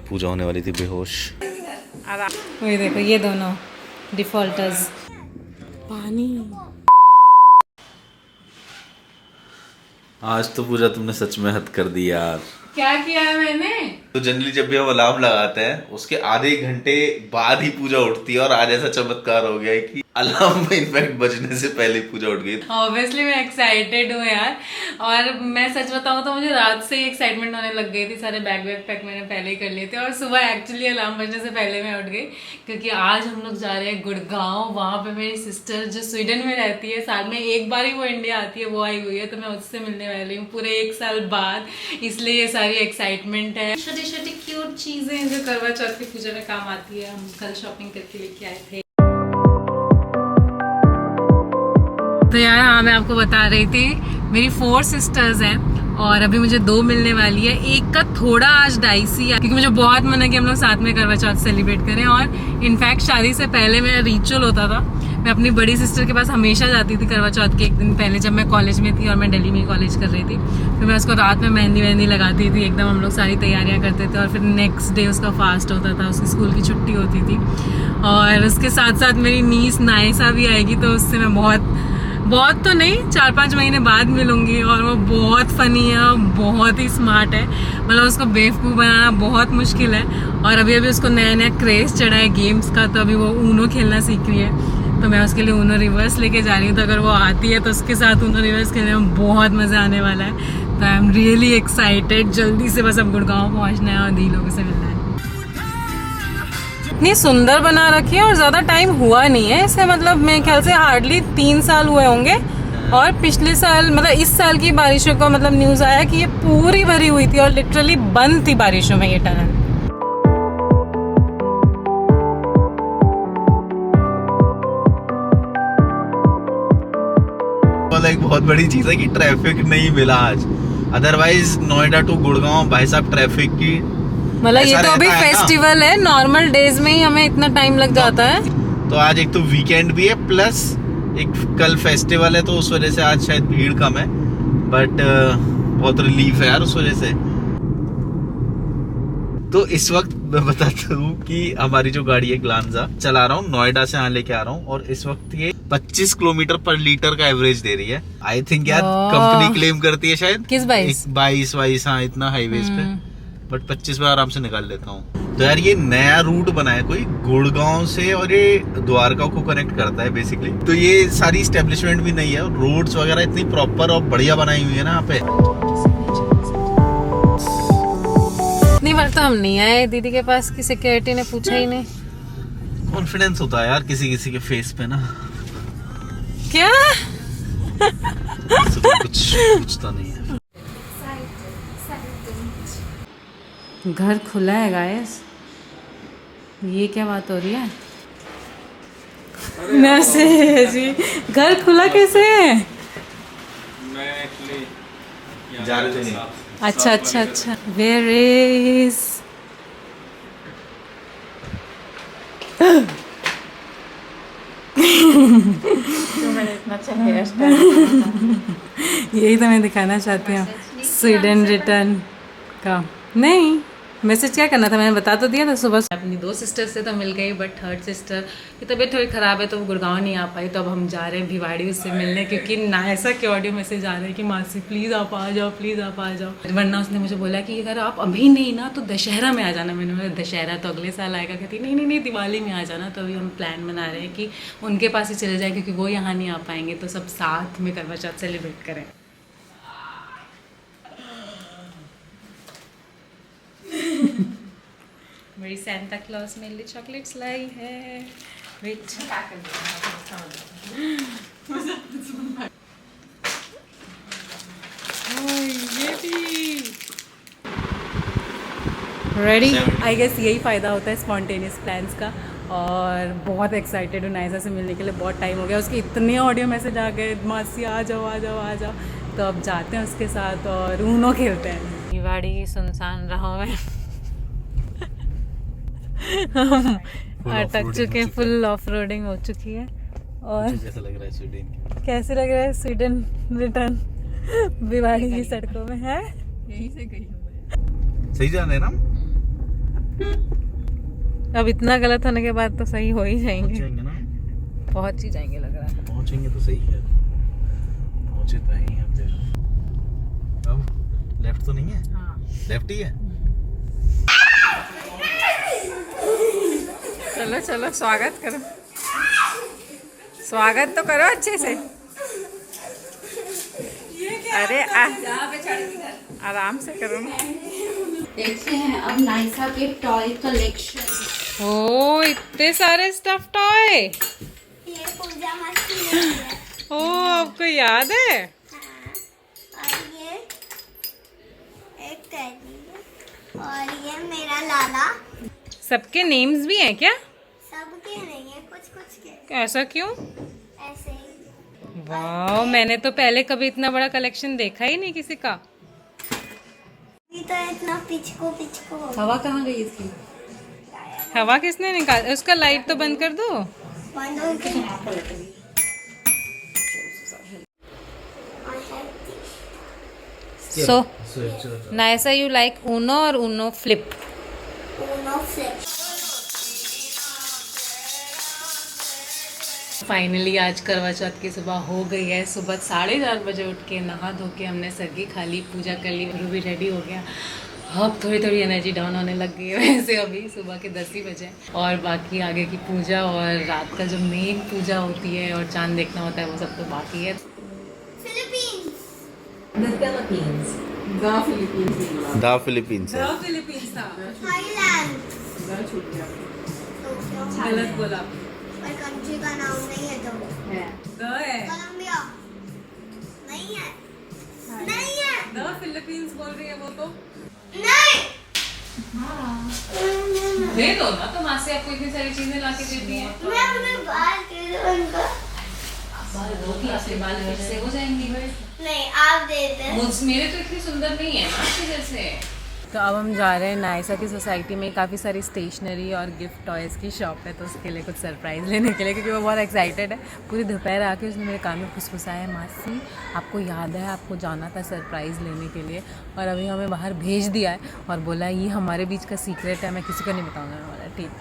पूजा होने वाली थी बेहोश। ये देखो ये दोनों डिफॉल्टर्स। पानी। आज तो पूजा तुमने सच में हद कर दी यार। क्या किया है मैंने? तो जनरली जब भी हम अलार्म लगाते हैं उसके आधे घंटे बाद ही पूजा उठती है और आज ऐसा चमत्कार हो गया है कि अलार्म में इनफैक्ट बजने से पहले पूजा उठ गई। ऑब्वियसली मैं एक्साइटेड हूँ यार, और मैं सच बताऊँ तो मुझे रात से ही एक्साइटमेंट होने लग गई थी। सारे बैग पैक मैंने पहले ही कर लिए थे और सुबह एक्चुअली अलार्म बजने से पहले मैं उठ गई, क्योंकि आज हम लोग जा रहे हैं गुड़गांव। वहाँ पे मेरी सिस्टर जो स्वीडन में रहती है, साल में एक बार ही वो इंडिया आती है, वो आई हुई है, तो मैं उससे मिलने वाली हूँ पूरे 1 साल बाद। इसलिए ये सारी एक्साइटमेंट है। छोटी छोटी क्यूट चीजें जो करवा चौथ की पूजा में काम आती है, हम कल शॉपिंग करके लेके आए थे। तो यार हाँ, मैं आपको बता रही थी मेरी 4 सिस्टर्स हैं और अभी मुझे 2 मिलने वाली है। एक का थोड़ा आज डाइसी है, क्योंकि मुझे बहुत मन है कि हम लोग साथ में करवा चौथ सेलिब्रेट करें। और इनफैक्ट शादी से पहले मेरा रिचुअल होता था, मैं अपनी बड़ी सिस्टर के पास हमेशा जाती थी करवा चौथ के 1 दिन पहले, जब मैं कॉलेज में थी और मैं दिल्ली में कॉलेज कर रही थी। फिर मैं उसको रात में मेहंदी लगाती थी एकदम, हम लोग सारी तैयारियां करते थे, और फिर नेक्स्ट डे उसका फास्ट होता था, उसकी स्कूल की छुट्टी होती थी। और उसके साथ साथ मेरी नीस नायसा भी आएगी, तो उससे मैं बहुत तो नहीं 4-5 महीने बाद मिलूंगी। और वो बहुत फनी है और बहुत ही स्मार्ट है, मतलब उसको बेवकूफ़ बनाना बहुत मुश्किल है। और अभी उसको नया क्रेज चढ़ा है गेम्स का, तो अभी वो ऊनो खेलना सीख रही है, तो मैं उसके लिए ऊनो रिवर्स लेके जा रही हूँ। तो अगर वो आती है तो उसके साथ ऊनो रिवर्स खेलने में बहुत मज़ा आने वाला है। तो आई एम रियली एक्साइटेड। जल्दी से बस अब गुड़गांव पहुँचना है और दी लोगों से मिलना है। इतनी सुंदर बना रखी है और ज़्यादा टाइम हुआ नहीं है इसे, मतलब मेरे ख्याल से हार्डली 3 साल हुए होंगे। और पिछले साल मतलब इस साल की बारिशों का मतलब न्यूज़ आया कि ये पूरी भरी हुई थी और लिटरली बंद थी बारिशों में ये टनल। एक बहुत बड़ी चीज है कि ट्रैफिक नहीं मिला आज, अदरवाइज नोएडा टू गुड़गांव भाई साहब ट्रैफिक की मतलब ये तो अभी फेस्टिवल है, नॉर्मल डेज में ही हमें इतना टाइम लग जाता है। तो आज एक तो वीकेंड भी है, प्लस एक कल फेस्टिवल है, तो उस वजह से आज शायद भीड़ कम है। बट बहुत रिलीफ है यार उस वजह से। तो इस वक्त मैं बताता हूँ कि हमारी जो गाड़ी है ग्लांजा चला रहा हूँ, नोएडा से यहाँ लेके आ रहा हूँ, और इस वक्त ये 25 किलोमीटर पर लीटर का एवरेज दे रही है। आई थिंक यार कंपनी क्लेम करती है शायद किस 22 हाँ इतना हाईवेज पे, बट 25 में आराम से निकाल लेता हूँ। तो यार ये नया रूट बना है कोई गुड़गांव से, और ये द्वारका को कनेक्ट करता है बेसिकली। तो ये सारी एस्टेब्लिशमेंट भी नहीं है, रोड्स वगैरह इतनी प्रॉपर और बढ़िया बनाई हुई है ना यहाँ पे। इतनी बार तो हम नहीं आए दीदी के पास कि सिक्योरिटी ने पूछा ही नहीं। कॉन्फिडेंस होता है यार किसी किसी के फेस पे ना। क्या तो कुछ पूछता नहीं है। घर खुला है गाइस, ये क्या बात हो रही है? नर्से जी घर खुला कैसे है? मैं एक्चुअली जा रहे थे नहीं। अच्छा वेयर इज यही तो मैं दिखाना चाहती हूँ, स्वीडन रिटर्न का। नहीं मैसेज क्या करना था, मैंने बता तो दिया था सुबह। अपनी 2 सिस्टर से तो मिल गई, बट 3rd सिस्टर की तबीयत थोड़ी ख़राब है तो वो गुड़गांव नहीं आ पाई। तो अब हम जा रहे हैं भिवाड़ी उससे मिलने, क्योंकि ना ऐसा के ऑडियो मैसेज आ रहे हैं कि मासी प्लीज़ आप आ जाओ, प्लीज़ आप आ जाओ। वरना उसने मुझे बोला कि अगर आप अभी नहीं ना तो दशहरा में आ जाना। मैंने बोला दशहरा तो अगले साल आएगा। कहती नहीं दिवाली में आ जाना। तो अभी हम प्लान बना रहे हैं कि उनके पास ही चले जाए, क्योंकि वो यहाँ नहीं आ पाएंगे, तो सब साथ में करवा चौथ सेलिब्रेट करें। मेरी सैंटा क्लॉज मेरे लिए चॉकलेट्स लाई है। ये भी रेडी। आई गेस यही फ़ायदा होता है स्पॉन्टेनियस प्लान्स का। और बहुत एक्साइटेड हूँ नायसा से मिलने के लिए, बहुत टाइम हो गया। उसके इतने ऑडियो मैसेज आ गए, मासी आ जाओ आ जाओ आ जाओ। तो अब जाते हैं उसके साथ और ऊनो खेलते हैं। भिवाड़ी की सुनसान राहों में हम अटक चुके, फुल ऑफ रोडिंग हो चुकी है। और कैसा लग रहा है स्वीडन? कैसे लग रहा है स्वीडन रिटर्न भिवाड़ी की सड़कों में है? यहीं से गई हूँ। सही जाने ना। अब इतना गलत होने के बाद तो सही हो ही जाएंगे। जाएंगे ना, पहुंच ही जाएंगे लग रहा है। पहुंचेंगे तो सही है, पहुंचे तो ही हैं। अब लेफ्ट तो नहीं है? हाँ। लेफ्ट ही है। चलो चलो स्वागत करो, स्वागत तो करो अच्छे से। अरे आराम से करो ना। देखते हैं अब नायसा के टॉय कलेक्शन। ओ इतने सारे स्टफ टॉय। ये पूजा मस्ती है। ओ आपको याद है? और ये एक टेडी और ये मेरा लाला। सबके नेम्स भी हैं क्या? सबके नहीं है, कुछ कुछ के ऐसा क्यों? ऐसे ही। वाह, मैंने तो पहले कभी इतना बड़ा कलेक्शन देखा ही नहीं किसी का। ये तो इतना पिचको पिचको हो हवा कहाँ गई इसकी? हवा किसने निकाल? उसका लाइट तो बंद कर दो। बंद हो गया। सो नायसा यू लाइक ऊनो और Uno flip? Uno flip. Finally आज करवा चौथ की सुबह हो गई है। सुबह 4:30 बजे उठ के नहा धो के हमने सरगी खा ली, पूजा कर ली, गुरु भी रेडी हो गया। अब थोड़ी थोड़ी एनर्जी डाउन होने लग गई है वैसे अभी सुबह के 10 ही बजे। और बाकी आगे की पूजा और रात का जो मेन पूजा होती है और चांद देखना होता है वो सब तो बाकी है। फिलीपींस। द फिलीपींस है। फिलीपींस था। थाईलैंड। गलत बोला। पर कंट्री का नाम नहीं है तो कोलंबिया नहीं है। नहीं है। द फिलीपींस बोल रही है वो तो। नहीं। दे दो ना, तो माँ से आपको इतनी सारी चीजें ला के देती है। मैं अपने बाल के दूं उनको। बाल दो कि आपके बाल फिर से हो जाएंगी। नहीं आप दे दे। मेरे तो इतनी सुंदर नहीं है आपके जैसे। तो अब हम जा रहे हैं नायसा की सोसाइटी में। काफ़ी सारी स्टेशनरी और गिफ्ट टॉयज़ की शॉप है, तो उसके लिए कुछ सरप्राइज़ लेने के लिए, क्योंकि वो बहुत एक्साइटेड है। पूरी दोपहर आके उसने मेरे कान में फुसफुसाया, मासी आपको याद है आपको जाना था सरप्राइज़ लेने के लिए, और अभी हमें बाहर भेज दिया है और बोला ये हमारे बीच का सीक्रेट है, मैं किसी को नहीं बताऊँगा। हमारा ठीक।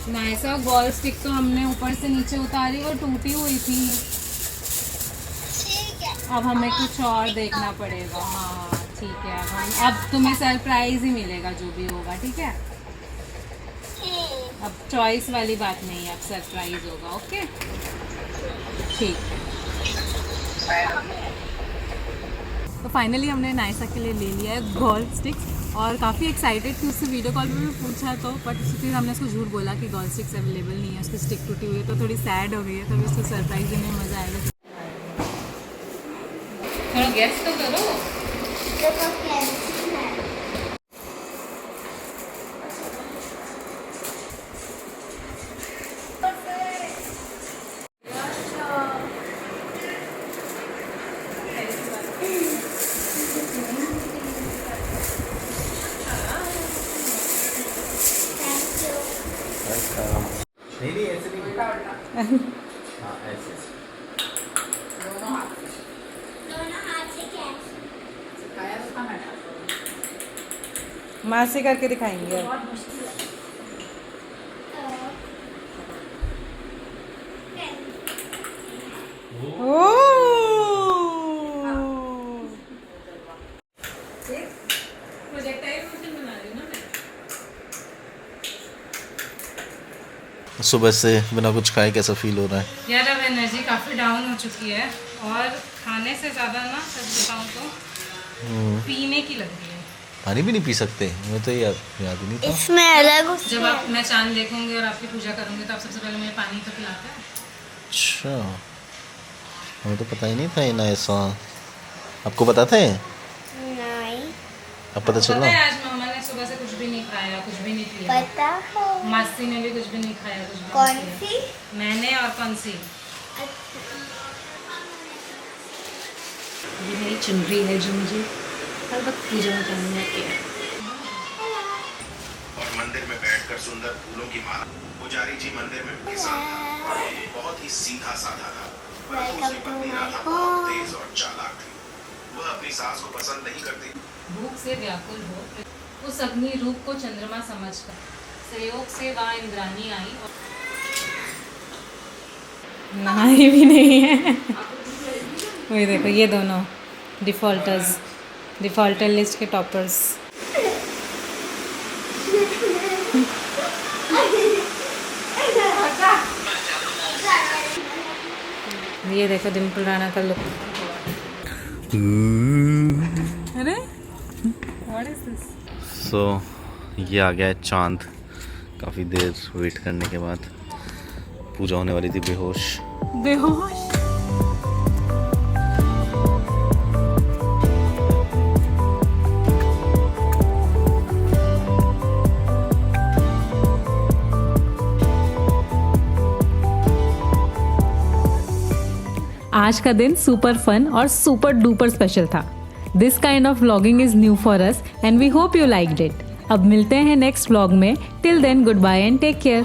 नायसा बॉल स्टिक तो हमने ऊपर से नीचे उतारी और टूटी हुई थी। ठीक है। अब हमें कुछ और देखना पड़ेगा। हाँ ठीक है, अब तुम्हें सरप्राइज ही मिलेगा जो भी होगा, ठीक है? अब चॉइस वाली बात नहीं है, अब सरप्राइज होगा। ओके ठीक है। तो फाइनली हमने नायसा के लिए ले लिया है गोल्ड स्टिक्स, और काफ़ी एक्साइटेड थी। उससे वीडियो कॉल में भी पूछा तो, बट फिर हमने उसको झूठ बोला कि गोल्ड स्टिक्स अवेलेबल नहीं है, उसकी स्टिक टूटी हुई है, तो थोड़ी सैड हो गई है। तो उसको सरप्राइज देने में मज़ा आएगा। थोड़ा गेस तो करो। देखो कैसी है। नहीं ऐसे नहीं। हाँ ऐसे। दोनों हाथ से कैसे? माँ से करके दिखाएंगे अब। सुबह से बिना कुछ खाए कैसा फील हो रहा है? यार अब एनर्जी काफ़ी डाउन हो चुकी है, और खाने से ज़्यादा ना सच बताऊँ तो पीने की लग रही है। पानी भी नहीं पी सकते? मैं तो याद ही नहीं था। इसमें अलग जब आप मैं चांद देखूंगी और आपकी पूजा करूंगी तो आप सबसे पहले मुझे पानी तो पिलाते हैं। अच्छा, हमें तो पता ही नहीं था ना ऐसा। आपको पता था? नहीं अब पता चला? पता है आज मम्मा ने सुबह से कुछ भी नहीं खाया, कुछ भी नहीं पिया। पता है। मासी ने भी कुछ भी नहीं खाया, कुछ भी कौन नहीं सी? पिया। मैंने और कौन सी? ये मेरी चुनरी है जो मुझे हर वक्त पूजा में पहनने की है। और मंदिर में बैठकर सुंदर फूलों की माला। पुजारी जी मंदिर में उनके साथ था। बहुत ही सीधा साधा था, परंतु उसकी पत्नी राधा बहुत तेज और चालाक थी। वह अपनी सास को पसंद नहीं करती। भूख से व्याकुल हो उस अग्नि रूप को चंद्रमा समझकर सहयोग से वहाँ इंद्रानी आई और नहाई भी नहीं है। वही देखो ये दोनों डिफॉल्टर लिस्ट के टॉपर्स। ये देखो डिम्पल राणा का लुक। अरे व्हाट इज दिस? सो ये आ गया है चांद। काफ़ी देर वेट करने के बाद पूजा होने वाली थी बेहोश। आज का दिन सुपर फन और सुपर डुपर स्पेशल था। This kind of vlogging is new for us and we hope you liked it. अब मिलते हैं नेक्स्ट व्लॉग में। Till then goodbye and take care.